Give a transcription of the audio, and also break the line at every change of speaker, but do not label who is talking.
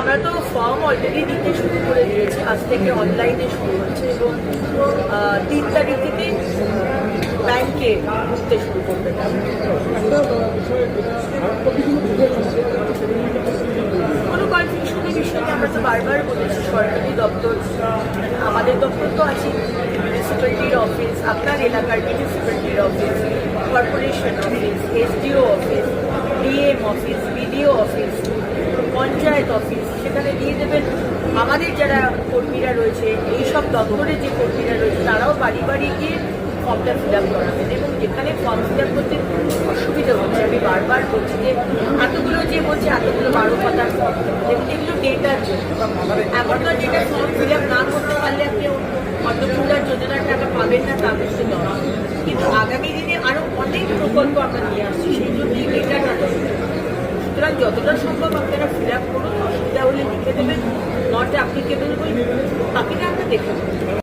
আমরা তো form already দিতে শুরু করে দিয়েছি, আজ থেকে অনলাইনে শুরু হচ্ছে এবং 3 তারিখ থেকে ব্যাংকে ঢুকতে শুরু করবে। কোনো কনফিউশনের বিষয় নিয়ে আমরা তো বারবার বলেছি, সরকারি দপ্তর, আমাদের দপ্তর তো আছে, মিউনিসিপ্যালিটির অফিস, আপনার এলাকার মিউনিসিপ্যালিটির office, corporation office, SDO office, DM office, BDO office, panchayat office, সেখানে দিয়ে দেবেন। আমাদের যারা কর্মীরা রয়েছে, এইসব দপ্তরে যে কর্মীরা রয়েছে, তারাও বাড়ি বাড়ি গিয়ে ফর্মটা ফিল আপ করাবেন। এবং যেখানে ফর্ম ফিল আপ করতে অসুবিধা হচ্ছে, আমি বারবার বলছি যে এতগুলো যে বলছে এতগুলো 12 পাতার ফর্ম, দেখুন এগুলো ডেটার জন্য। এখনকার ডেটা ফর্ম ফিল আপ না করতে পারলে আপনি অন্নপূর্ণার যোজনার টাকা পাবেন না, তা কিন্তু নয়। কিন্তু আগামী দিনে আরও অনেক প্রকল্প আমরা নিয়ে আসছি, সেই জন্যই ডেটাটা দরকার। সুতরাং যতটা সম্ভব আপনারা ফিল আপ করুন, অসুবিধা হলে লিখে দেবেন, নট অ্যাপ্লিকেবল বই বাকিটা আমরা দেখে নেব।